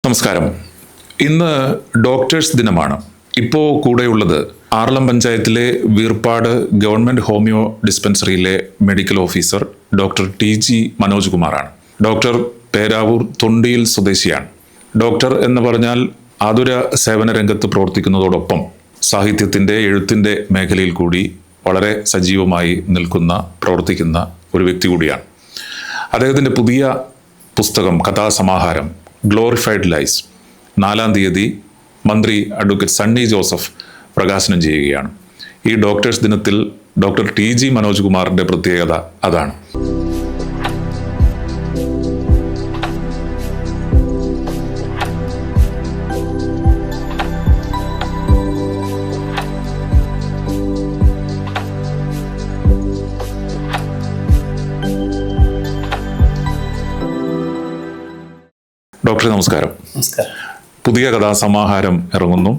നമസ്കാരം. ഇന്ന് ഡോക്ടേഴ്സ് ദിനമാണ്. ഇപ്പോൾ കൂടെയുള്ളത് ആറളം പഞ്ചായത്തിലെ വീർപ്പാട് ഗവൺമെൻറ് ഹോമിയോ ഡിസ്പെൻസറിയിലെ medical officer doctor TG Manoj കുമാറാണ്. ഡോക്ടർ പേരാവൂർ തൊണ്ടിയിൽ സ്വദേശിയാണ്. ഡോക്ടർ എന്ന് പറഞ്ഞാൽ ആതുര സേവന രംഗത്ത് പ്രവർത്തിക്കുന്നതോടൊപ്പം സാഹിത്യത്തിൻ്റെ എഴുത്തിൻ്റെ മേഖലയിൽ കൂടി വളരെ സജീവമായി പ്രവർത്തിക്കുന്ന ഒരു വ്യക്തി കൂടിയാണ്. അദ്ദേഹത്തിൻ്റെ പുതിയ പുസ്തകം കഥാസമാഹാരം ഗ്ലോറിഫൈഡ് ലൈസ് 4-ാം തീയതി മന്ത്രി അഡ്വക്കേറ്റ് സണ്ണി ജോസഫ് പ്രകാശനം ചെയ്യുകയാണ്. ഈ ഡോക്ടേഴ്സ് ദിനത്തിൽ ഡോക്ടർ TG മനോജ് കുമാറിൻ്റെ പ്രത്യേകത അതാണ്. ഡോക്ടർ നമസ്കാരം. പുതിയ കഥാസമാഹാരം ഇറങ്ങുന്നു.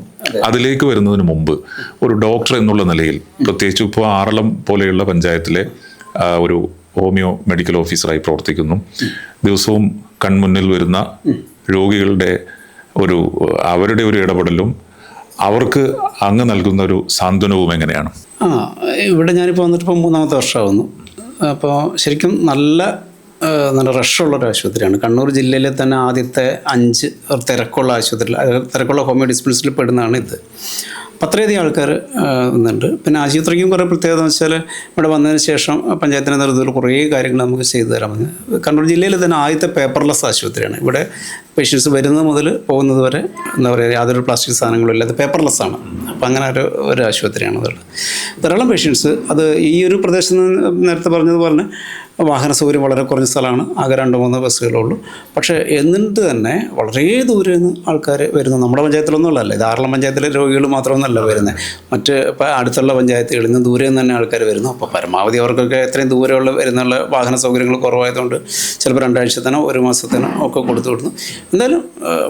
അതിലേക്ക് വരുന്നതിന് മുമ്പ് ഒരു ഡോക്ടർ എന്നുള്ള നിലയിൽ, പ്രത്യേകിച്ച് ഇപ്പോൾ ആറളം പോലെയുള്ള പഞ്ചായത്തിലെ ഒരു ഹോമിയോ മെഡിക്കൽ ഓഫീസറായി പ്രവർത്തിക്കുന്നു. ദിവസവും കൺമുന്നിൽ വരുന്ന രോഗികളുടെ അവരുടെ ഒരു ഇടപെടലും അവർക്ക് അങ്ങ് നൽകുന്ന ഒരു സാന്ത്വനവും എങ്ങനെയാണ്? ഇവിടെ ഞാനിപ്പോൾ വന്നിട്ട് 3-ാമത്തെ വർഷമാകുന്നു. അപ്പോൾ ശരിക്കും നല്ല റഷുള്ളൊരു ആശുപത്രിയാണ്. കണ്ണൂർ ജില്ലയിലെ തന്നെ ആദ്യത്തെ 5 തിരക്കുള്ള ആശുപത്രി, തിരക്കുള്ള ഹോമിയോ ഡിസ്പെൻസറിൽ പെടുന്നതാണ് ഇത്. അപ്പം അത്രയധികം ആൾക്കാർ ഇന്നുണ്ട്. പിന്നെ ആശുപത്രിക്കും കുറേ പ്രത്യേകത എന്ന് വെച്ചാൽ ഇവിടെ വന്നതിന് ശേഷം പഞ്ചായത്തിൻ്റെ നേതൃത്വത്തിൽ കുറേ കാര്യങ്ങൾ നമുക്ക് ചെയ്തു തരാമെന്ന്. കണ്ണൂർ ജില്ലയിൽ തന്നെ ആദ്യത്തെ പേപ്പർലെസ് ആശുപത്രിയാണ്. ഇവിടെ പേഷ്യൻസ് വരുന്നത് മുതൽ പോകുന്നത് വരെ യാതൊരു പ്ലാസ്റ്റിക് സാധനങ്ങളും ഇല്ലാതെ പേപ്പർലെസ് ആണ്. അപ്പം അങ്ങനെ ഒരു ആശുപത്രിയാണ് അതുള്ളത്. ധാരാളം പേഷ്യൻസ് അത് ഈ ഒരു പ്രദേശത്ത് നിന്ന് നേരത്തെ പറഞ്ഞതുപോലെ വാഹന സൗകര്യം വളരെ കുറഞ്ഞ സ്ഥലമാണ്. ആകെ 2-3 ബസ്സുകളുള്ളൂ. പക്ഷേ എന്നിട്ട് തന്നെ വളരെ ദൂരെ നിന്ന് ആൾക്കാർ വരുന്നു. നമ്മുടെ പഞ്ചായത്തിലൊന്നുമല്ല, ഇത് ആറളം പഞ്ചായത്തിലെ രോഗികൾ മാത്രമൊന്നുമല്ല വരുന്നത്, മറ്റ് ഇപ്പോൾ അടുത്തുള്ള പഞ്ചായത്തുകളിൽ നിന്ന് ദൂരെ നിന്ന് തന്നെ ആൾക്കാർ വരുന്നു. അപ്പോൾ പരമാവധി അവർക്കൊക്കെ എത്രയും ദൂരെയുള്ള വരുന്നുള്ള വാഹന സൗകര്യങ്ങൾ കുറവായതുകൊണ്ട് ചിലപ്പോൾ 2 ആഴ്ചത്തേനോ 1 മാസത്തേനോ ഒക്കെ കൊടുത്തു വിടുന്നു. എന്തായാലും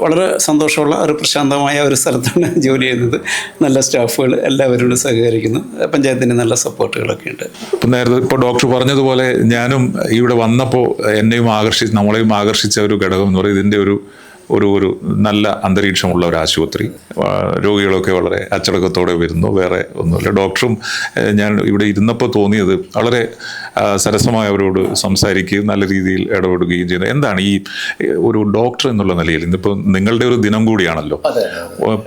വളരെ സന്തോഷമുള്ള ഒരു പ്രശാന്തമായ ഒരു സ്ഥലത്താണ് ജോലി ചെയ്യുന്നത്. നല്ല സ്റ്റാഫുകൾ എല്ലാവരോടും സഹകരിക്കുന്നു. പഞ്ചായത്തിൻ്റെ നല്ല സപ്പോർട്ടുകളൊക്കെ ഉണ്ട്. നേരത്തെ ഇപ്പോൾ ഡോക്ടർ പറഞ്ഞതുപോലെ ഞാനും ഇവിടെ വന്നപ്പോൾ നമ്മളെയും ആകർഷിച്ച ഒരു ഘടകം എന്ന് പറയുന്നത് ഇതിൻ്റെ ഒരു നല്ല അന്തരീക്ഷമുള്ള ഒരു ആശുപത്രി. രോഗികളൊക്കെ വളരെ അച്ചടക്കത്തോടെ വരുന്നു, വേറെ ഒന്നുമില്ല. ഡോക്ടറും ഞാൻ ഇവിടെ ഇരുന്നപ്പോൾ തോന്നിയത് വളരെ സരസമായി അവരോട് സംസാരിക്കുകയും നല്ല രീതിയിൽ ഇടപെടുകയും ചെയ്യുന്നത്. എന്താണ് ഈ ഒരു ഡോക്ടർ എന്നുള്ള നിലയിൽ ഇന്നിപ്പോൾ നിങ്ങളുടെ ഒരു ദിനം കൂടിയാണല്ലോ,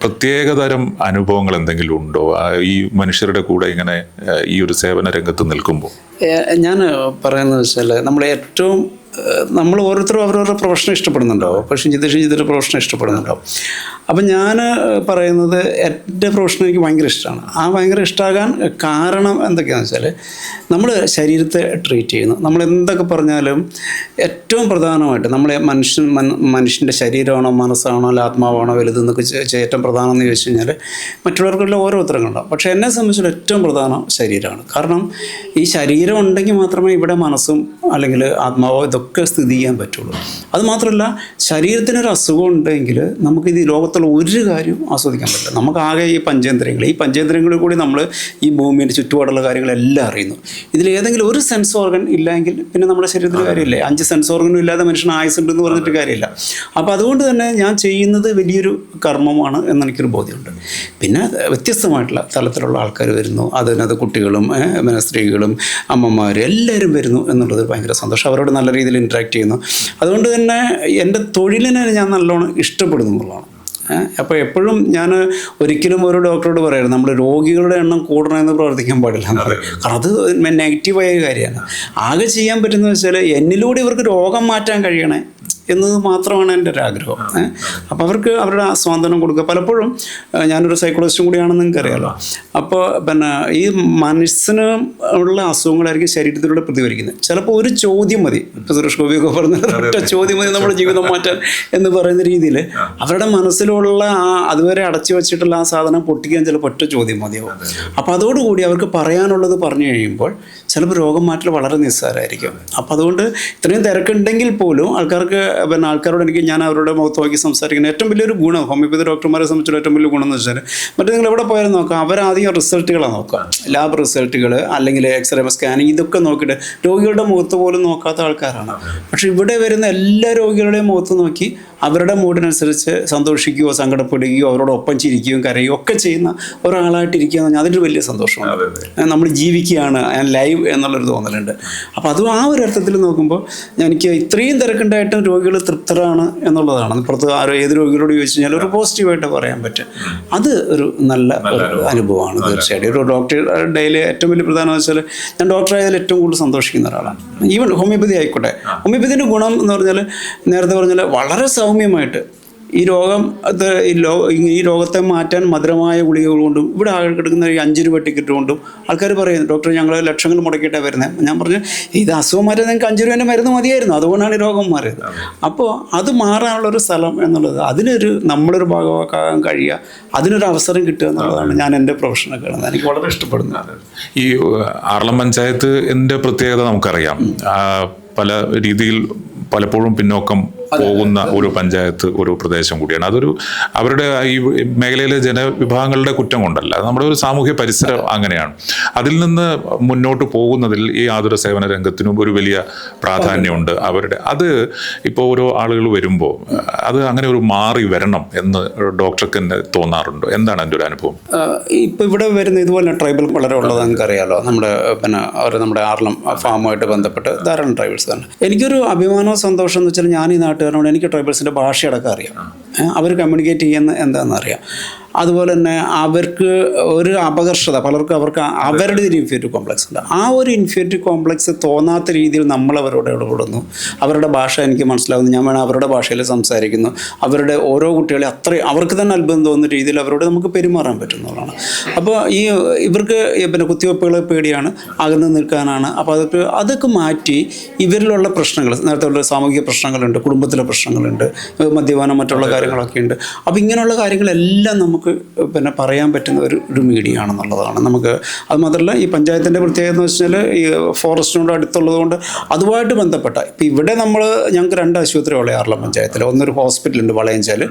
പ്രത്യേകതരം അനുഭവങ്ങൾ എന്തെങ്കിലും ഉണ്ടോ ഈ മനുഷ്യരുടെ കൂടെ ഇങ്ങനെ ഈ ഒരു സേവന രംഗത്ത് നിൽക്കുമ്പോൾ? ഞാൻ പറയുന്നത് വെച്ചാൽ നമ്മൾ ഓരോരുത്തരും അവരവരുടെ പ്രൊഫഷൻ ഇഷ്ടപ്പെടുന്നുണ്ടാവും. പക്ഷേ ജിതേഷ് പ്രൊഫഷൻ ഇഷ്ടപ്പെടുന്നുണ്ടാവും. അപ്പം ഞാൻ പറയുന്നത് എൻ്റെ പ്രൊഫഷൻ എനിക്ക് ഭയങ്കര ഇഷ്ടമാണ്. ഭയങ്കര ഇഷ്ടമാകാൻ കാരണം എന്തൊക്കെയാണെന്ന് വെച്ചാൽ നമ്മൾ ശരീരത്തെ ട്രീറ്റ് ചെയ്യുന്നു. നമ്മൾ എന്തൊക്കെ പറഞ്ഞാലും ഏറ്റവും പ്രധാനമായിട്ട് നമ്മളെ മനുഷ്യൻ്റെ ശരീരമാണോ മനസ്സാണോ അല്ല ആത്മാവാണോ വലുതെന്നൊക്കെ ഏറ്റവും പ്രധാനം എന്ന് ചോദിച്ചു കഴിഞ്ഞാൽ മറ്റുള്ളവർക്കെല്ലാം ഓരോ ഉത്തരങ്ങളുണ്ടാവും. പക്ഷേ എന്നെ സംബന്ധിച്ചിടത്തോളം ഏറ്റവും പ്രധാനം ശരീരമാണ്. കാരണം ഈ ശരീരം ഉണ്ടെങ്കിൽ മാത്രമേ ഇവിടെ മനസ്സും അല്ലെങ്കിൽ ആത്മാവോ ഇതൊക്കെ സ്ഥിതി ചെയ്യാൻ പറ്റുള്ളൂ. അതുമാത്രമല്ല, ശരീരത്തിനൊരു അസുഖം ഉണ്ടെങ്കിൽ നമുക്കിത് ലോകത്തുള്ള ഒരു കാര്യവും ആസ്വദിക്കാൻ പറ്റില്ല. നമുക്കാകെ ഈ പഞ്ചേന്ദ്രിയങ്ങളിൽ കൂടി നമ്മൾ ഈ ഭൂമിയുടെ ചുറ്റുപാടുള്ള കാര്യങ്ങളെല്ലാം അറിയുന്നു. ഇതിലേതെങ്കിലും ഒരു സെൻസ് ഓർഗൻ ഇല്ലെങ്കിൽ പിന്നെ നമ്മുടെ ശരീരത്തിൽ കാര്യമില്ലേ. 5 സെൻസ് ഓർഗനും ഇല്ലാതെ മനുഷ്യന് ആയുസുണ്ടെന്ന് പറഞ്ഞിട്ട് കാര്യമില്ല. അപ്പോൾ അതുകൊണ്ട് തന്നെ ഞാൻ ചെയ്യുന്നത് വലിയൊരു കർമ്മമാണ് എന്നെനിക്കൊരു ബോധ്യമുണ്ട്. പിന്നെ വ്യത്യസ്തമായിട്ടുള്ള തലത്തിലുള്ള ആൾക്കാർ വരുന്നു. അതിനകത്ത് കുട്ടികളും സ്ത്രീകളും അമ്മമാരും എല്ലാവരും വരുന്നു എന്നുള്ളത് ഭയങ്കര സന്തോഷം. അവരോട് നല്ല രീതിയിൽ ഇൻട്രാക്ട് ചെയ്യുന്നു. അതുകൊണ്ട് തന്നെ എൻ്റെ തൊഴിലിനെ ഞാൻ നല്ലോണം ഇഷ്ടപ്പെടുന്നു എന്നുള്ളതാണ്. അപ്പോൾ എപ്പോഴും ഞാൻ ഒരിക്കലും ഒരു ഡോക്ടറോട് പറയരുത് നമ്മൾ രോഗികളുടെ എണ്ണം കൂടണമെന്ന് പ്രവർത്തിക്കാൻ പാടില്ല എന്ന് പറയും. കാരണം അത് നെഗറ്റീവായ കാര്യമാണ്. ആകെ ചെയ്യാൻ പറ്റുന്നത് വെച്ചാൽ എന്നിലൂടെ ഇവർക്ക് രോഗം മാറ്റാൻ കഴിയണേ എന്നത് മാത്രമാണ് എൻ്റെ ഒരു ആഗ്രഹം. അപ്പോൾ അവർക്ക് അവരുടെ സ്വാതന്ത്ര്യം കൊടുക്കുക. പലപ്പോഴും ഞാനൊരു സൈക്കോളജിസ്റ്റും കൂടിയാണെന്ന് നിങ്ങൾക്കറിയാമല്ലോ. അപ്പോൾ ഈ മനസ്സിന് ഉള്ള അസുഖങ്ങളായിരിക്കും ശരീരത്തിലൂടെ പ്രതിഫലിക്കുന്നത്. ചിലപ്പോൾ ഒരു ചോദ്യം മതി, ഇപ്പോൾ സുരേഷ് ഗോപിയൊക്കെ പറഞ്ഞ ഒറ്റ ചോദ്യം മതി നമ്മുടെ ജീവിതം മാറ്റാൻ എന്ന് പറയുന്ന രീതിയിൽ അവരുടെ മനസ്സിലുള്ള അതുവരെ അടച്ചു വെച്ചിട്ടുള്ള ആ സാധനം പൊട്ടിക്കാൻ ചിലപ്പോൾ ഒറ്റ ചോദ്യം മതിയാവും. അപ്പോൾ അതോടുകൂടി അവർക്ക് പറയാനുള്ളത് പറഞ്ഞു കഴിയുമ്പോൾ ചിലപ്പോൾ രോഗം മാറ്റൽ വളരെ നിസ്സാരമായിരിക്കും. അപ്പോൾ അതുകൊണ്ട് ഇത്രയും തിരക്കുണ്ടെങ്കിൽ പോലും ആൾക്കാരോട് ഞാൻ അവരുടെ മുഖത്ത് നോക്കി സംസാരിക്കുന്ന ഏറ്റവും വലിയൊരു ഗുണം ഹോമിയോപ്പതി ഡോക്ടർമാരെ സംബന്ധിച്ചുള്ള ഏറ്റവും വലിയ ഗുണം എന്ന് വെച്ചാൽ മറ്റേ നിങ്ങൾ എവിടെ പോയാലും നോക്കാം, അവരാദ്യം റിസൾട്ടുകളാണ് നോക്കുക. ലാബ് റിസൾട്ടുകൾ അല്ലെങ്കിൽ എക്സ്റേ സ്കാനിങ് ഇതൊക്കെ നോക്കിയിട്ട് രോഗികളുടെ മുഖത്ത് പോലും നോക്കാത്ത ആൾക്കാരാണ്. പക്ഷെ ഇവിടെ വരുന്ന എല്ലാ രോഗികളുടെയും മുഖത്ത് നോക്കി അവരുടെ മൂഡിനനുസരിച്ച് സന്തോഷിക്കുകയോ സങ്കടപ്പെടുകയോ അവരോടൊപ്പം ചിരിക്കുകയും കരയുകയോ ഒക്കെ ചെയ്യുന്ന ഒരാളായിട്ടിരിക്കുക എന്ന് പറഞ്ഞാൽ അതിനൊരു വലിയ സന്തോഷമാണ്. നമ്മൾ ജീവിക്കുകയാണ് ലൈവ് എന്നുള്ളൊരു തോന്നലുണ്ട്. അപ്പോൾ അതും ആ ഒരു അർത്ഥത്തിൽ നോക്കുമ്പോൾ എനിക്ക് ഇത്രയും തിരക്കുണ്ടായിട്ടും രോഗികൾ തൃപ്തരാണ് എന്നുള്ളതാണ്. പുറത്ത് ഏത് രോഗികളോട് ചോദിച്ചു കഴിഞ്ഞാൽ ഒരു പോസിറ്റീവായിട്ട് പറയാൻ പറ്റും. അത് ഒരു നല്ല ഒരു അനുഭവമാണ് തീർച്ചയായിട്ടും. ഒരു ഡോക്ടർ ഡെയിലി ഏറ്റവും വലിയ പ്രധാനം വെച്ചാൽ ഞാൻ ഡോക്ടറായതിൽ ഏറ്റവും കൂടുതൽ സന്തോഷിക്കുന്ന ഒരാളാണ്. ഈവൻ ഹോമിയോപ്പതി ആയിക്കോട്ടെ, ഹോമിയോപ്പതിൻ്റെ ഗുണം എന്ന് പറഞ്ഞാൽ നേരത്തെ പറഞ്ഞാൽ വളരെ സൗമ്യമായിട്ട് ഈ രോഗം ഈ രോഗത്തെ മാറ്റാൻ മധുരമായ ഗുളികകൾ കൊണ്ടും ഇവിടെ ആകെ കിടക്കുന്ന ഈ 5 രൂപ ടിക്കറ്റ് കൊണ്ടും ആൾക്കാർ പറയുന്നു ഡോക്ടർ ഞങ്ങൾ ലക്ഷങ്ങൾ മുടക്കിയിട്ടാണ് വരുന്നത്. ഞാൻ പറഞ്ഞു ഇത് അസുഖം മാറ്റാൻ നിങ്ങൾക്ക് 5 രൂപേൻ്റെ മരുന്ന് മതിയായിരുന്നു, അതുകൊണ്ടാണ് ഈ രോഗം മാറിയത്. അപ്പോൾ അത് മാറാനുള്ളൊരു സ്ഥലം എന്നുള്ളത് അതിനൊരു നമ്മളൊരു ഭാഗമാക്കാൻ കഴിയുക, അതിനൊരു അവസരം കിട്ടുക എന്നുള്ളതാണ് ഞാൻ എൻ്റെ പ്രൊഫഷനൊക്കെ കാണുന്നത്. എനിക്ക് വളരെ ഇഷ്ടപ്പെടുന്നത്. ഈ ആർളം പഞ്ചായത്തിൻ്റെ പ്രത്യേകത നമുക്കറിയാം. പല രീതിയിൽ പലപ്പോഴും പിന്നോക്കം പോകുന്ന ഒരു പഞ്ചായത്ത്, ഒരു പ്രദേശം കൂടിയാണ്. അവരുടെ ഈ മേഖലയിലെ ജനവിഭാഗങ്ങളുടെ കുറ്റം കൊണ്ടല്ല, നമ്മുടെ ഒരു സാമൂഹ്യ പരിസരം അങ്ങനെയാണ്. അതിൽ നിന്ന് മുന്നോട്ട് പോകുന്നതിൽ ഈ ആതുര സേവന രംഗത്തിനും ഒരു വലിയ പ്രാധാന്യമുണ്ട്. അത് ഇപ്പോൾ ഓരോ ആളുകൾ വരുമ്പോൾ അത് അങ്ങനെ ഒരു മാറി വരണം എന്ന് ഡോക്ടർക്ക് തന്നെ തോന്നാറുണ്ടോ? എന്താണ് എൻ്റെ ഒരു അനുഭവം? ഇപ്പോൾ ഇവിടെ വരുന്ന ഇതുപോലെ ട്രൈബൽ വളരെ ഉള്ളത് നമുക്കറിയാലോ. നമ്മുടെ ആർളം ഫാമുമായിട്ട് ബന്ധപ്പെട്ട് ധാരാളം ട്രൈബൽസ് തന്നെ. എനിക്കൊരു അഭിമാനവും സന്തോഷം എന്ന് വെച്ചാൽ ഞാൻ ഈ നാട്ടുകാരനോട് എനിക്ക് ട്രൈബൽസിൻ്റെ ഭാഷയടക്കം അറിയാം. അവർ കമ്മ്യൂണിക്കേറ്റ് ചെയ്യുന്ന എന്താണെന്ന് അറിയാം. അതുപോലെ തന്നെ അവർക്ക് ഒരു അപകർഷത അവർക്ക് അവരുടെ ഒരു ഇൻഫീരിയർ കോംപ്ലക്സ് ഉണ്ട്. ആ ഒരു ഇൻഫീരിയർ കോംപ്ലക്സ് തോന്നാത്ത രീതിയിൽ നമ്മൾ അവരോട് ഇടപെടുന്നു. അവരുടെ ഭാഷ എനിക്ക് മനസ്സിലാവുന്നു, ഞാൻ വേണം അവരുടെ ഭാഷയിൽ സംസാരിക്കുന്നു. അവരുടെ ഓരോ കുട്ടികളെ അവർക്ക് തന്നെ അത്ഭുതം തോന്നുന്ന രീതിയിൽ അവരോട് നമുക്ക് പെരുമാറാൻ പറ്റുന്നതാണ്. അപ്പോൾ ഇവർക്ക് കുത്തിവയ്പ്പുകളെ പേടിയാണ്, അകന്ന് നിൽക്കാനാണ്. അപ്പോൾ അതൊക്കെ മാറ്റി ഇവരിലുള്ള പ്രശ്നങ്ങൾ, നേരത്തെ ഉള്ള സാമൂഹിക പ്രശ്നങ്ങളുണ്ട്, കുടുംബത്തിലെ പ്രശ്നങ്ങളുണ്ട്, മദ്യപാനം, മറ്റുള്ള കാര്യങ്ങളൊക്കെ ഉണ്ട്. അപ്പോൾ ഇങ്ങനെയുള്ള കാര്യങ്ങളെല്ലാം നമുക്ക് പറയാൻ പറ്റുന്ന ഒരു മീഡിയ ആണെന്നുള്ളതാണ്. നമുക്ക് അത് മാത്രമല്ല ഈ പഞ്ചായത്തിൻ്റെ പ്രത്യേകത എന്ന് വെച്ചാൽ ഈ ഫോറസ്റ്റിനോട് അടുത്തുള്ളത് കൊണ്ട് അതുമായിട്ട് ബന്ധപ്പെട്ട ഇപ്പം ഇവിടെ ഞങ്ങൾക്ക് 2 ആശുപത്രികളെ ആർളം പഞ്ചായത്തിൽ. ഒന്നൊരു ഹോസ്പിറ്റലുണ്ട് വളയഞ്ചാൽ,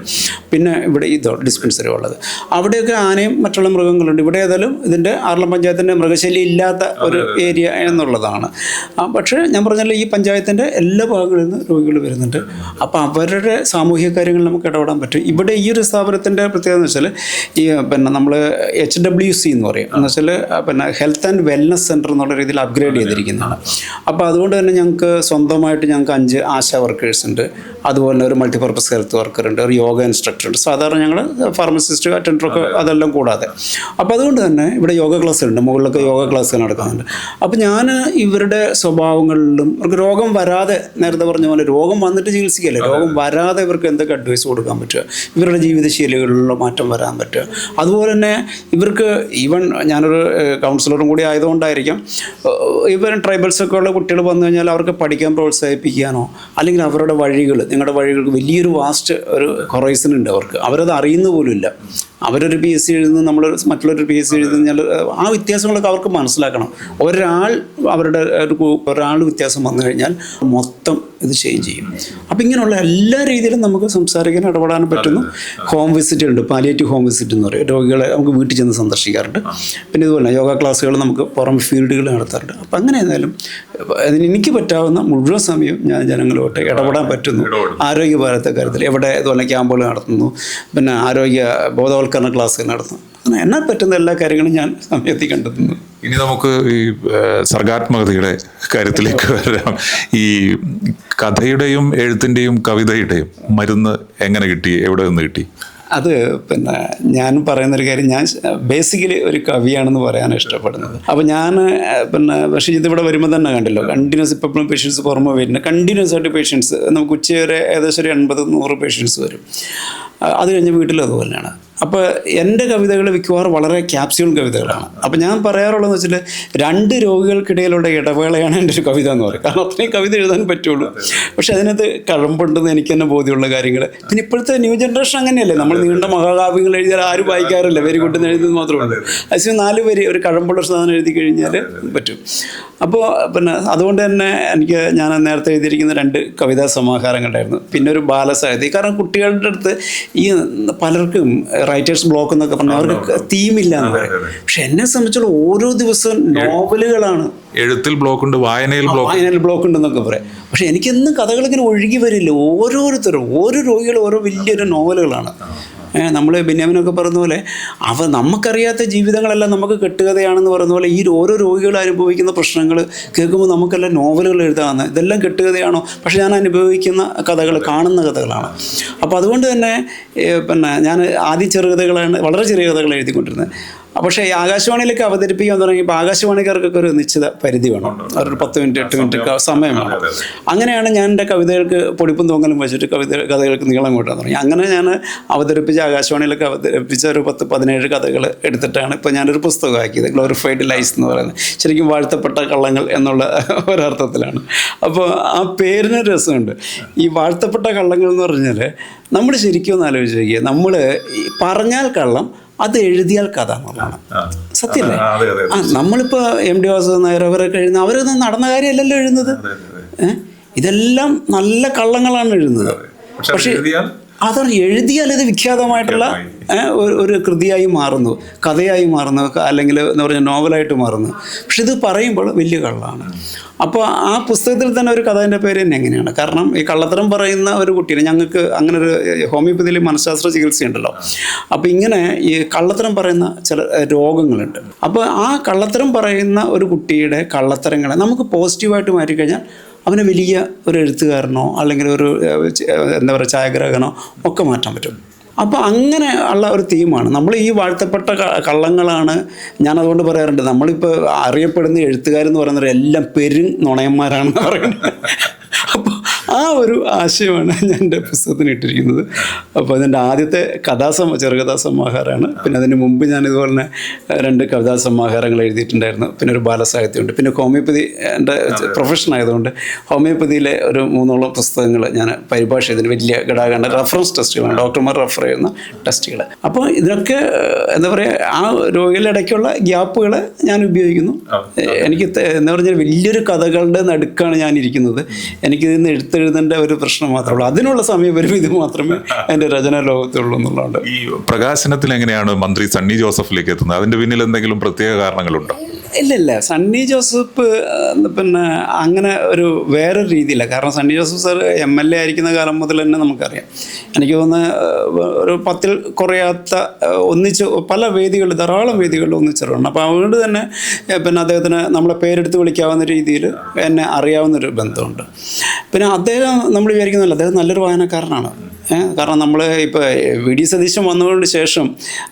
പിന്നെ ഇവിടെ ഡിസ്പെൻസറി ഉള്ളത്. അവിടെയൊക്കെ ആനയും മറ്റുള്ള മൃഗങ്ങളുണ്ട്. ഇവിടെ ഏതായാലും ഇതിൻ്റെ ആർളം പഞ്ചായത്തിൻ്റെ മൃഗശല്യം ഇല്ലാത്ത ഒരു ഏരിയ എന്നുള്ളതാണ്. പക്ഷേ ഞാൻ പറഞ്ഞല്ലോ ഈ പഞ്ചായത്തിൻ്റെ എല്ലാ ഭാഗങ്ങളിൽ നിന്ന് രോഗികൾ വരുന്നുണ്ട്. അപ്പോൾ അവരുടെ സാമൂഹിക കാര്യങ്ങളിൽ നമുക്ക് ഇടപെടാൻ പറ്റും. ഇവിടെ ഈ ഒരു സ്ഥാപനത്തിൻ്റെ പ്രത്യേകത എന്ന് വെച്ചാൽ ഈ നമ്മൾ HWC എന്ന് പറയും, എന്ന് വെച്ചാൽ ഹെൽത്ത് ആൻഡ് വെൽനസ് സെൻറ്റർ എന്നുള്ള രീതിയിൽ അപ്ഗ്രേഡ് ചെയ്തിരിക്കുന്നതാണ്. അപ്പോൾ അതുകൊണ്ട് തന്നെ ഞങ്ങൾക്ക് സ്വന്തമായിട്ട് 5 ആശാ വർക്കേഴ്സ് ഉണ്ട്. അതുപോലെ തന്നെ ഒരു മൾട്ടിപർപ്പസ് ഹെൽത്ത് വർക്കർ ഉണ്ട്, ഒരു യോഗ ഇൻസ്ട്രക്ടർ ഉണ്ട്. സാധാരണ ഞങ്ങൾ ഫാർമസിസ്റ്റ്, അറ്റൻഡറൊക്കെ അതെല്ലാം കൂടാതെ. അപ്പോൾ അതുകൊണ്ട് തന്നെ ഇവിടെ യോഗ ക്ലാസ്സുകളുണ്ട്, മുകളിലൊക്കെ യോഗ ക്ലാസ്സുകൾ നടക്കുന്നുണ്ട്. അപ്പോൾ ഞാൻ ഇവരുടെ സ്വഭാവങ്ങളിലും അവർക്ക് രോഗം വരാതെ, നേരത്തെ പറഞ്ഞ പോലെ രോഗം വന്നിട്ട് ചികിത്സിക്കല്ലേ, രോഗം വരാതെ ഇവർക്ക് എന്തൊക്കെ അഡ്വൈസ് കൊടുക്കാൻ പറ്റുക, ഇവരുടെ ജീവിതശൈലികളിലുള്ള മാറ്റം വരാൻ പറ്റുക. അതുപോലെ തന്നെ ഇവർക്ക് ഈവൻ ഞാനൊരു കൗൺസിലറും കൂടി ആയതുകൊണ്ടായിരിക്കും ഇവൻ ട്രൈബൽസൊക്കെ ഉള്ള കുട്ടികൾ വന്നു കഴിഞ്ഞാൽ അവർക്ക് പഠിക്കാൻ പ്രോത്സാഹിപ്പിക്കാനോ അല്ലെങ്കിൽ അവരുടെ നിങ്ങളുടെ വഴികൾക്ക് വലിയൊരു വാസ്റ്റ് ഒരു ഹൊറൈസൺ ഉണ്ട് അവരത് അറിയുന്ന പോലും ഇല്ല. അവരൊരു PSC എഴുതുന്നു, നമ്മൾ മറ്റുള്ളൊരു PSC എഴുതുന്നു കഴിഞ്ഞാൽ ആ വ്യത്യാസങ്ങളൊക്കെ അവർക്ക് മനസ്സിലാക്കണം. ഒരാൾ വ്യത്യാസം വന്നു കഴിഞ്ഞാൽ മൊത്തം ഇത് ചേഞ്ച് ചെയ്യും. അപ്പോൾ ഇങ്ങനെയുള്ള എല്ലാ രീതിയിലും നമുക്ക് സംസാരിക്കാൻ ഇടപെടാൻ പറ്റുന്നു. ഹോം വിസിറ്റ് ഉണ്ട്, പാലിയേറ്റീവ് ഹോം വിസിറ്റ് എന്ന് പറയും. രോഗികളെ നമുക്ക് വീട്ടിൽ ചെന്ന് സന്ദർശിക്കാറുണ്ട്. പിന്നെ ഇതുപോലെ യോഗ ക്ലാസ്സുകൾ നമുക്ക് പുറം ഫീൽഡുകൾ നടത്താറുണ്ട്. അപ്പം അങ്ങനെ ആയിരുന്നാലും എനിക്ക് പറ്റാവുന്ന മുഴുവൻ സമയം ഞാൻ ജനങ്ങളുമായിട്ട് ഇടപെടാൻ പറ്റുന്നു. ആരോഗ്യഭാരത്തെ കാര്യത്തിൽ എവിടെ ഇതുപോലെ ക്യാമ്പുകൾ നടത്തുന്നു, പിന്നെ ആരോഗ്യ ബോധവൽക്കരണ ക്ലാസ്സുകൾ നടത്തുന്നു. അങ്ങനെ എന്നാൽ പറ്റുന്ന എല്ലാ കാര്യങ്ങളും ഞാൻ സമയത്തിൽ കണ്ടെത്തുന്നു. ഇനി നമുക്ക് ഈ സർഗാത്മകതയുടെ കാര്യത്തിലേക്ക് വരാം. ഈ കഥയുടെയും എഴുത്തിൻ്റെയും കവിതയുടെയും മരുന്ന് എങ്ങനെ കിട്ടി, എവിടെ നിന്ന് കിട്ടി? അത് ഞാൻ പറയുന്നൊരു കാര്യം, ഞാൻ ബേസിക്കലി ഒരു കവിയാണെന്ന് പറയാൻ ഇഷ്ടപ്പെടുന്നത്. അപ്പോൾ ഞാൻ പക്ഷേ ഇതിവിടെ വരുമ്പോൾ തന്നെ കണ്ടല്ലോ, കണ്ടിന്യൂസ് ഇപ്പോൾ പേഷ്യൻസ് പുറമെ വരുന്നുണ്ട്. കണ്ടിന്യൂസ് ആയിട്ട് പേഷ്യൻസ് നമുക്ക് ഉച്ചവരെ ഏകദേശം ഒരു 80-100 പേഷ്യൻസ് വരും. അത് കഴിഞ്ഞ് വീട്ടിലും അതുപോലെയാണ്. അപ്പോൾ എൻ്റെ കവിതകൾ മിക്കവാറും വളരെ ക്യാപ്സ്യൂൾ കവിതകളാണ്. അപ്പോൾ ഞാൻ പറയാറുള്ളതെന്ന് വെച്ചാൽ 2 രോഗികൾക്കിടയിലുള്ള ഇടവേളയാണ് എൻ്റെ ഒരു കവിത എന്ന് പറയും. കാരണം അത്രയും കവിത എഴുതാൻ പറ്റുള്ളൂ. പക്ഷെ അതിനകത്ത് കഴമ്പുണ്ടെന്ന് എനിക്ക് തന്നെ ബോധ്യമുള്ള കാര്യങ്ങൾ. പിന്നെ ഇപ്പോഴത്തെ ന്യൂ ജനറേഷൻ അങ്ങനെയല്ലേ, നമ്മൾ നീണ്ട മഹാകാവ്യങ്ങൾ എഴുതിയാൽ ആരും വായിക്കാറില്ല, വെരി ഗുഡ് എന്ന് എഴുതുന്നത് മാത്രമേ ഉള്ളൂ. അതിന് 4 വരി ഒരു കഴമ്പുള്ള സാധനം എഴുതി കഴിഞ്ഞാൽ പറ്റും. അപ്പോൾ അതുകൊണ്ട് തന്നെ ഞാൻ നേരത്തെ എഴുതിയിരിക്കുന്ന 2 കവിതാ സമാഹാരങ്ങളുണ്ടായിരുന്നു. പിന്നെ ഒരു ബാലസാഹിത്യം. കാരണം കുട്ടികളുടെ അടുത്ത് ഈ പലർക്കും റൈറ്റേഴ്സ് ബ്ലോക്ക് എന്നൊക്കെ പറഞ്ഞാൽ അവർക്ക് തീമില്ല എന്ന് പറയും. പക്ഷെ എന്നെ സംബന്ധിച്ചുള്ള ഓരോ ദിവസവും നോവലുകളാണ്. എഴുത്തിൽ ബ്ലോക്ക് ഉണ്ട്, വായനയിൽ ബ്ലോക്ക് ഉണ്ടെന്നൊക്കെ പറയാം. പക്ഷെ എനിക്കെന്നും കഥകളിങ്ങനെ ഒഴുകി വരില്ല. ഓരോരുത്തരും ഓരോ രോഗികളും ഓരോ വലിയൊരു നോവലുകളാണ്. നമ്മൾ ബെന്യാമിനൊക്കെ പറഞ്ഞ പോലെ നമുക്കറിയാത്ത ജീവിതങ്ങളെല്ലാം നമുക്ക് കെട്ടുകഥയാണെന്ന് പറയുന്ന പോലെ ഈ ഓരോ രോഗികൾ അനുഭവിക്കുന്ന പ്രശ്നങ്ങൾ കേൾക്കുമ്പോൾ നമുക്കെല്ലാം നോവലുകൾ എഴുതാമെന്ന്. ഇതെല്ലാം കെട്ടുകഥയാണോ? പക്ഷെ ഞാൻ അനുഭവിക്കുന്ന കഥകൾ, കാണുന്ന കഥകളാണ്. അപ്പോൾ അതുകൊണ്ട് തന്നെ ഞാൻ ആദ്യം ചെറുകഥകളാണ്, വളരെ ചെറിയ കഥകൾ എഴുതിക്കൊണ്ടിരുന്നത്. പക്ഷേ ഈ ആകാശവാണിയിലേക്ക് അവതരിപ്പിക്കാൻ തുടങ്ങിയപ്പോൾ ആകാശവാണിക്കാർക്കൊക്കെ ഒരു നിശ്ചിത പരിധി വേണം, ഒരു 10 മിനിറ്റ് 8 മിനിറ്റ് സമയം വേണം. അങ്ങനെയാണ് ഞാൻ എൻ്റെ കവിതകൾക്ക് പൊടിപ്പും തോങ്ങലും വെച്ചിട്ട് കഥകൾക്ക് നീളം കൂട്ടാൻ തുടങ്ങി. അങ്ങനെ ഞാൻ ആകാശവാണിയിലൊക്കെ അവതരിപ്പിച്ച ഒരു 10-17 കഥകൾ എടുത്തിട്ടാണ് ഇപ്പോൾ ഞാനൊരു പുസ്തകമാക്കിയത്, ഗ്ലോറിഫൈഡ് ലൈസ് എന്ന് പറയുന്നത്. ശരിക്കും വാഴ്ത്തപ്പെട്ട കള്ളങ്ങൾ എന്നുള്ള ഒരർത്ഥത്തിലാണ്. അപ്പോൾ ആ പേരിന് രസമുണ്ട്. ഈ വാഴ്ത്തപ്പെട്ട കള്ളങ്ങൾ എന്ന് പറഞ്ഞാൽ നമ്മൾ ശരിക്കും ഒന്ന് ആലോചിച്ച് നോക്കിയാൽ, നമ്മൾ പറഞ്ഞാൽ കള്ളം, അത് എഴുതിയാൽ കഥ എന്നുള്ളതാണ്. സത്യമല്ലേ? നമ്മളിപ്പോൾ MD വാസുദേവൻ നായർ അവരൊക്കെ എഴുതുന്നത്, അവരൊന്നും നടന്ന കാര്യമല്ലല്ലോ എഴുതുന്നത്. ഇതെല്ലാം നല്ല കള്ളങ്ങളാണ് എഴുതുന്നത്. പക്ഷെ അതാണ് എഴുതിയാൽ ഇത് വിഖ്യാതമായിട്ടുള്ള ഒരു കൃതിയായി മാറുന്നു, കഥയായി മാറുന്നു, അല്ലെങ്കിൽ എന്താ പറയുക നോവലായിട്ട് മാറുന്നു. പക്ഷെ ഇത് പറയുമ്പോൾ വലിയ കള്ളമാണ്. അപ്പോൾ ആ പുസ്തകത്തിൽ തന്നെ ഒരു കഥേൻ്റെ പേര് തന്നെ എങ്ങനെയാണ്? കാരണം ഈ കള്ളത്തരം പറയുന്ന ഒരു കുട്ടീനെ, ഞങ്ങൾക്ക് അങ്ങനെ ഒരു ഹോമിയോപ്പതിയിൽ മനഃശാസ്ത്ര ചികിത്സയുണ്ടല്ലോ. അപ്പോൾ ഇങ്ങനെ ഈ കള്ളത്തരം പറയുന്ന ചില രോഗങ്ങളുണ്ട്. അപ്പോൾ ആ കള്ളത്തരം പറയുന്ന ഒരു കുട്ടിയുടെ കള്ളത്തരങ്ങളെ നമുക്ക് പോസിറ്റീവായിട്ട് മാറ്റിക്കഴിഞ്ഞാൽ അവനെ വലിയ ഒരു എഴുത്തുകാരനോ അല്ലെങ്കിൽ ഒരു എന്താ പറയുക ഛായാഗ്രാഹകനോ ഒക്കെ മാറ്റാൻ പറ്റും. അപ്പോൾ അങ്ങനെ ഉള്ള ഒരു തീമാണ് നമ്മൾ ഈ വാഴ്ത്തപ്പെട്ട കള്ളങ്ങളാണ്. ഞാനതുകൊണ്ട് പറയാറുണ്ട്, നമ്മളിപ്പോൾ അറിയപ്പെടുന്ന എഴുത്തുകാരെന്ന് പറയുന്നത് എല്ലാം നുണയന്മാരാണെന്ന് പറയുന്നത്. അപ്പോൾ ആ ഒരു ആശയമാണ് ഞാൻ എൻ്റെ പുസ്തകത്തിന് ഇട്ടിരിക്കുന്നത്. അപ്പോൾ അതിൻ്റെ ആദ്യത്തെ ചെറുകഥാസമാഹാരമാണ്. പിന്നെ അതിന് മുമ്പ് ഞാൻ ഇതുപോലെ തന്നെ 2 കവിതാസമാഹാരങ്ങൾ എഴുതിയിട്ടുണ്ടായിരുന്നു. പിന്നെ ഒരു ബാലസാഹിത്യമുണ്ട്. പിന്നെ ഹോമിയോപ്പതി എൻ്റെ പ്രൊഫഷൻ ആയതുകൊണ്ട് ഹോമിയോപ്പതിയിലെ ഒരു 3ഓളം പുസ്തകങ്ങൾ ഞാൻ പരിഭാഷ ചെയ്തതിന് വലിയ ഘടകങ്ങളുടെ റെഫറൻസ് ടെസ്റ്റുകളാണ്, ഡോക്ടർമാർ റെഫർ ചെയ്യുന്ന ടെസ്റ്റുകൾ. അപ്പോൾ ഇതിനൊക്കെ എന്താ പറയുക, ആ രോഗികളുടെ ഇടയ്ക്കുള്ള ഗ്യാപ്പുകൾ ഞാൻ ഉപയോഗിക്കുന്നു. എനിക്ക് എന്താ പറഞ്ഞാൽ വലിയൊരു കഥകളുടെ നടുക്കാണ് ഞാൻ ഇരിക്കുന്നത്. എനിക്കിതിന്ന് എഴുതേണ്ട ഒരു പ്രശ്നം മാത്രമേ ഉള്ളൂ. അതിനുള്ള സമയപരിമിതി മാത്രമേ എൻ്റെ രചനാ ലോകത്തുള്ളൂ എന്നുള്ളതുകൊണ്ട്. ഈ പ്രകാശനത്തിൽ എങ്ങനെയാണ് മന്ത്രി സണ്ണി ജോസഫിലേക്ക് എത്തുന്നത്? അതിൻ്റെ പിന്നിൽ എന്തെങ്കിലും പ്രത്യേക കാരണങ്ങളുണ്ടോ? ഇല്ല, സണ്ണി ജോസഫ് അങ്ങനെ ഒരു വേറൊരു രീതിയില്ല. കാരണം സണ്ണി ജോസഫ് സാർ MLA ആയിരിക്കുന്ന കാലം മുതൽ തന്നെ നമുക്കറിയാം. എനിക്ക് തോന്നുന്നു ഒരു 10ൽ കുറയാത്ത ഒന്നിച്ച് പല വേദികളിൽ, ധാരാളം വേദികളിൽ ഒന്നിച്ചിട്ടുണ്ട്. അപ്പോൾ അതുകൊണ്ട് തന്നെ അദ്ദേഹത്തിന് നമ്മളെ പേരെടുത്ത് വിളിക്കാവുന്ന രീതിയിൽ എന്നെ അറിയാവുന്നൊരു ബന്ധമുണ്ട്. പിന്നെ അദ്ദേഹം നമ്മൾ വിചാരിക്കുന്നില്ല, അദ്ദേഹം നല്ലൊരു വായനക്കാരനാണ്. കാരണം നമ്മൾ ഇപ്പോൾ VD സതീശൻ വന്നതിന് ശേഷം,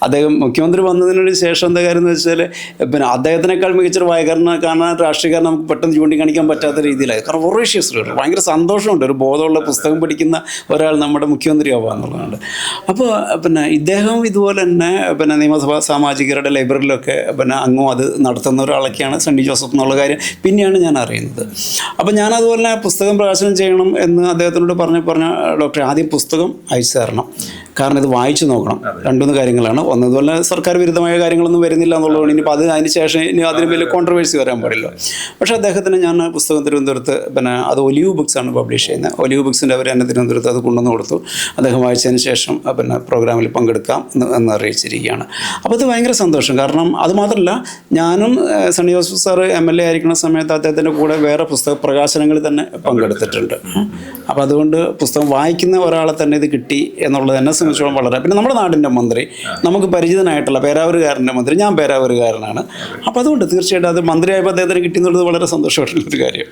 അദ്ദേഹം മുഖ്യമന്ത്രി വന്നതിന് ശേഷം എന്താ കാര്യം എന്ന് വെച്ചാൽ, അദ്ദേഹത്തിനേക്കാൾ മികച്ചൊരു വായനക്കാരനാണ് രാഷ്ട്രീയക്കാരൻ നമുക്ക് പെട്ടെന്ന് ചൂണ്ടിക്കാണിക്കാൻ പറ്റാത്ത രീതിയിലായി. കാരണം വൊറേഷ്യസ് ഭയങ്കര സന്തോഷമുണ്ട്, ഒരു ബോധമുള്ള പുസ്തകം പഠിക്കുന്ന ഒരാൾ നമ്മുടെ മുഖ്യമന്ത്രി ആവുക എന്നുള്ളതുകൊണ്ട്. അപ്പോൾ ഇദ്ദേഹം ഇതുപോലെ തന്നെ നിയമസഭാ സാമാജികരുടെ ലൈബ്രറിയിലൊക്കെ അങ്ങും അത് നടത്തുന്ന ഒരാളൊക്കെയാണ് സണ്ണി ജോസഫ് എന്നുള്ള കാര്യം പിന്നെയാണ് ഞാൻ അറിയുന്നത്. അപ്പോൾ ഞാനതുപോലെ പുസ്തകം പ്രകാശനം ചെയ്യണം എന്ന് അദ്ദേഹത്തിനോട് പറഞ്ഞ ഡോക്ടറെ ആദ്യം പുസ്തകം അയച്ചു തരണം, കാരണം ഇത് വായിച്ചു നോക്കണം. 2-3 കാര്യങ്ങളാണ്. ഒന്നതുപോലെ സർക്കാർ വിരുദ്ധമായ കാര്യങ്ങളൊന്നും വരുന്നില്ല എന്നുള്ളതാണ്. ഇനിയിപ്പോൾ അതിന് ശേഷം അതിന് വലിയ കോൺട്രവേഴ്സി വരാൻ പാടില്ല. പക്ഷേ അദ്ദേഹത്തിന് ഞാൻ പുസ്തകം തിരുവനന്തപുരത്ത് അത് ഒലിവ് ബുക്സാണ് പബ്ലിഷ് ചെയ്യുന്നത്. ഒലിവ് ബുക്സിൻ്റെ അവർ എന്നെ തിരുവനന്തപുരത്ത് അത് കൊണ്ടുവന്ന് കൊടുത്തു. അദ്ദേഹം വായിച്ചതിന് ശേഷം പ്രോഗ്രാമിൽ പങ്കെടുക്കാം എന്ന് അറിയിച്ചിരിക്കുകയാണ്. അപ്പോൾ അത് ഭയങ്കര സന്തോഷം. കാരണം അതുമാത്രമല്ല, ഞാനും സണ്ണി ജോസഫ് സാറ് MLA ആയിരിക്കുന്ന സമയത്ത് അദ്ദേഹത്തിൻ്റെ കൂടെ വേറെ പുസ്തക പ്രകാശനങ്ങളിൽ തന്നെ പങ്കെടുത്തിട്ടുണ്ട്. അപ്പോൾ അതുകൊണ്ട് പുസ്തകം വായിക്കുന്ന ഒരാളെ തന്നെ ഇത് കിട്ടി എന്നുള്ളത് എന്നെ സംബന്ധിച്ചോളം വളരെ. പിന്നെ നമ്മുടെ നാടിൻ്റെ മന്ത്രി, നമുക്ക് പരിചിതനായിട്ടുള്ള പേരാവൂരുകാരൻ്റെ മന്ത്രി, ഞാൻ പേരാവൂരുകാരനാണ്. അപ്പോൾ അതുകൊണ്ട് തീർച്ചയായിട്ടും അത് മന്ത്രിയായപ്പോൾ അദ്ദേഹത്തിന് കിട്ടിയെന്നുള്ളത് വളരെ സന്തോഷമായിട്ടുള്ളൊരു കാര്യം.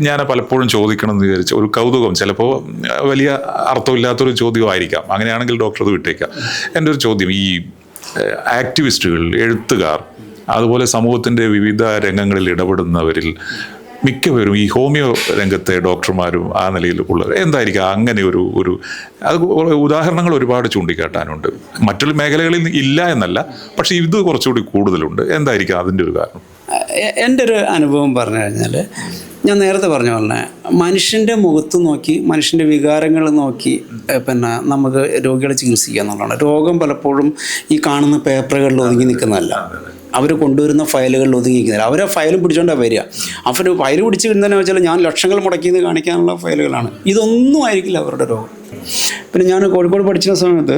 ഞാൻ പലപ്പോഴും ചോദിക്കണം എന്ന് വിചാരിച്ച ഒരു കൗതുകം, ചിലപ്പോൾ വലിയ അർത്ഥമില്ലാത്തൊരു ചോദ്യമായിരിക്കാം. അങ്ങനെയാണെങ്കിൽ ഡോക്ടർ അത് വിട്ടേക്കാം. എൻ്റെ ഒരു ചോദ്യം, ഈ ആക്ടിവിസ്റ്റുകൾ, എഴുത്തുകാർ, അതുപോലെ സമൂഹത്തിൻ്റെ വിവിധ രംഗങ്ങളിൽ ഇടപെടുന്നവരിൽ മിക്കവരും ഈ ഹോമിയോ രംഗത്തെ ഡോക്ടർമാരും ആ നിലയിൽ ഉള്ളത് എന്തായിരിക്കും? അങ്ങനെ ഒരു അത് ഉദാഹരണങ്ങൾ ഒരുപാട് ചൂണ്ടിക്കാട്ടാനുണ്ട്. മറ്റുള്ള മേഖലകളിൽ ഇല്ല എന്നല്ല, പക്ഷേ ഇത് കുറച്ചുകൂടി കൂടുതലുണ്ട്. എന്തായിരിക്കും അതിൻ്റെ ഒരു കാരണം? എൻ്റെ ഒരു അനുഭവം പറഞ്ഞു കഴിഞ്ഞാൽ, ഞാൻ നേരത്തെ പറഞ്ഞ പോലെ മനുഷ്യൻ്റെ മുഖത്ത് നോക്കി, മനുഷ്യൻ്റെ വികാരങ്ങൾ നോക്കി നമുക്ക് രോഗികളെ ചികിത്സിക്കുക എന്നുള്ളതാണ്. രോഗം പലപ്പോഴും ഈ കാണുന്ന പേപ്പറുകളിൽ ഒതുങ്ങി നിൽക്കുന്നതല്ല. അവർ കൊണ്ടുവരുന്ന ഫയലുകളിൽ ഒതുങ്ങിയിരിക്കുന്നില്ല. അവർ ആ ഫയലും പിടിച്ചുകൊണ്ടാണ് വരിക. അവർ ഫയൽ പിടിച്ച് കിട്ടുന്നതെന്ന് വെച്ചാൽ ഞാൻ ലക്ഷങ്ങൾ മുടക്കിയെന്ന് കാണിക്കാനുള്ള ഫയലുകളാണ്. ഇതൊന്നും ആയിരിക്കില്ല അവരുടെ രോഗം. പിന്നെ ഞാൻ കോഴിക്കോട് പഠിച്ചിരുന്ന സമയത്ത്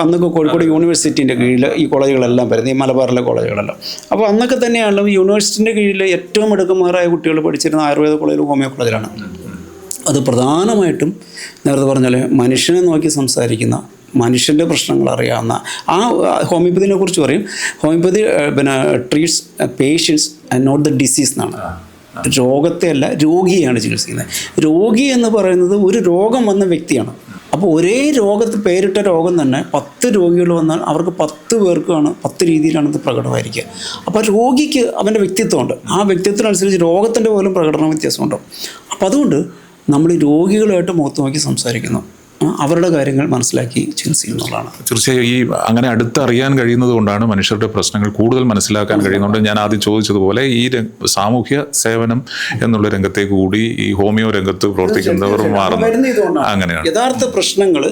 അന്നൊക്കെ കോഴിക്കോട് യൂണിവേഴ്സിറ്റീൻ്റെ കീഴിൽ ഈ കോളേജുകളെല്ലാം വരുന്നത്, ഈ മലബാറിലെ കോളേജുകളെല്ലാം. അപ്പോൾ അന്നൊക്കെ തന്നെയാണല്ലോ യൂണിവേഴ്സിറ്റിൻ്റെ കീഴിൽ ഏറ്റവും മിടുക്കന്മാരായ കുട്ടികൾ പഠിച്ചിരുന്ന ആയുർവേദ കോളേജിൽ ഹോമിയോ കോളേജിലാണ്. അത് പ്രധാനമായിട്ടും നേരത്തെ പറഞ്ഞാൽ മനുഷ്യനെ നോക്കി സംസാരിക്കുന്ന, മനുഷ്യൻ്റെ പ്രശ്നങ്ങൾ അറിയാവുന്ന ആ ഹോമിയോപ്പതിനെ കുറിച്ച് പറയും. Homeopathy treats patients and not the disease എന്നാണ്. രോഗത്തെ അല്ല, രോഗിയാണ് ചികിത്സിക്കുന്നത്. രോഗി എന്ന് പറയുന്നത് ഒരു രോഗം വന്ന വ്യക്തിയാണ്. അപ്പോൾ ഒരേ രോഗത്ത് പേരിട്ട രോഗം തന്നെ 10 രോഗികൾ വന്നാൽ അവർക്ക് 10 പേർക്കാണ് 10 രീതിയിലാണ് ഇത് പ്രകടമായിരിക്കുക. അപ്പോൾ രോഗിക്ക് അവൻ്റെ വ്യക്തിത്വമുണ്ട്. ആ വ്യക്തിത്വത്തിനനുസരിച്ച് രോഗത്തിൻ്റെ പോലും പ്രകടന വ്യത്യാസമുണ്ടാവും. അപ്പോൾ അതുകൊണ്ട് നമ്മൾ ഈ രോഗികളുമായിട്ട് മുഖത്ത് നോക്കി സംസാരിക്കുന്നു, അവരുടെ കാര്യങ്ങൾ മനസ്സിലാക്കി ചികിത്സിക്കുന്നതാണ്. തീർച്ചയായും ഈ അങ്ങനെ അടുത്തറിയാൻ കഴിയുന്നത് കൊണ്ടാണ് മനുഷ്യരുടെ പ്രശ്നങ്ങൾ കൂടുതൽ മനസ്സിലാക്കാൻ കഴിയുന്നുണ്ട്. ഞാൻ ആദ്യം ചോദിച്ചതുപോലെ ഈ സാമൂഹ്യ സേവനം എന്നുള്ള രംഗത്തേക്ക് കൂടി ഈ ഹോമിയോ രംഗത്ത് പ്രവർത്തിക്കുന്നവർ മാറുന്നു. അങ്ങനെയാണ് യഥാർത്ഥ പ്രശ്നങ്ങൾ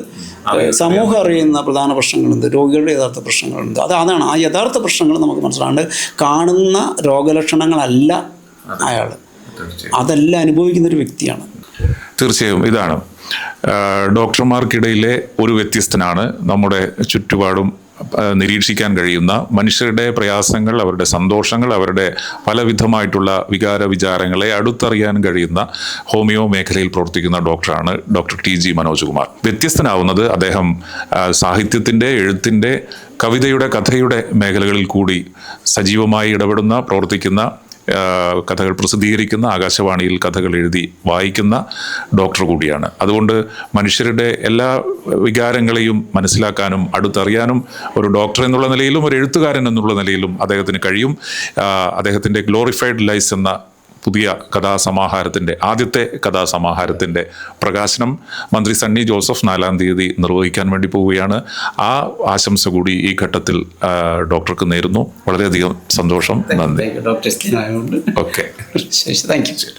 സമൂഹം അറിയുന്ന പ്രധാന പ്രശ്നങ്ങളുണ്ട്, രോഗികളുടെ യഥാർത്ഥ പ്രശ്നങ്ങളുണ്ട്. അതാണ് ആ യഥാർത്ഥ പ്രശ്നങ്ങൾ നമുക്ക് മനസ്സിലാണ്ട് കാണുന്ന രോഗലക്ഷണങ്ങളല്ല അയാൾ, അതെല്ലാം അനുഭവിക്കുന്നൊരു വ്യക്തിയാണ്. തീർച്ചയായും ഇതാണ് ഡോക്ടർമാർക്കിടയിലെ ഒരു വ്യത്യസ്തനാണ്. നമ്മുടെ ചുറ്റുപാടും നിരീക്ഷിക്കാൻ കഴിയുന്ന മനുഷ്യരുടെ പ്രയാസങ്ങൾ, അവരുടെ സന്തോഷങ്ങൾ, അവരുടെ പലവിധമായിട്ടുള്ള വികാര വിചാരങ്ങളെ അടുത്തറിയാൻ കഴിയുന്ന ഹോമിയോ മേഖലയിൽ പ്രവർത്തിക്കുന്ന ഡോക്ടറാണ് ഡോക്ടർ TG മനോജ് കുമാർ. വ്യത്യസ്തനാവുന്നത് അദ്ദേഹം സാഹിത്യത്തിൻ്റെ, എഴുത്തിൻ്റെ, കവിതയുടെ, കഥയുടെ മേഖലകളിൽ കൂടി സജീവമായി ഇടപെടുന്ന, പ്രവർത്തിക്കുന്ന, കഥകൾ പ്രസിദ്ധീകരിക്കുന്ന, ആകാശവാണിയിൽ കഥകൾ എഴുതി വായിക്കുന്ന ഡോക്ടർ കൂടിയാണ്. അതുകൊണ്ട് മനുഷ്യരുടെ എല്ലാ വികാരങ്ങളെയും മനസ്സിലാക്കാനും അടുത്തറിയാനും ഒരു ഡോക്ടർ എന്നുള്ള നിലയിലും ഒരു എഴുത്തുകാരൻ എന്നുള്ള നിലയിലും അദ്ദേഹത്തിന് കഴിയും. അദ്ദേഹത്തിൻ്റെ ഗ്ലോറിഫൈഡ് ലൈസ് എന്ന പുതിയ കഥാസമാഹാരത്തിൻ്റെ, ആദ്യത്തെ കഥാസമാഹാരത്തിൻ്റെ പ്രകാശനം മന്ത്രി സണ്ണി ജോസഫ് 4-ാം തീയതി നിർവഹിക്കാൻ വേണ്ടി പോവുകയാണ്. ആ ആശംസ കൂടി ഈ ഘട്ടത്തിൽ ഡോക്ടർക്ക് നേരുന്നു. വളരെയധികം സന്തോഷം. നന്ദി. Doctor okay, thank you.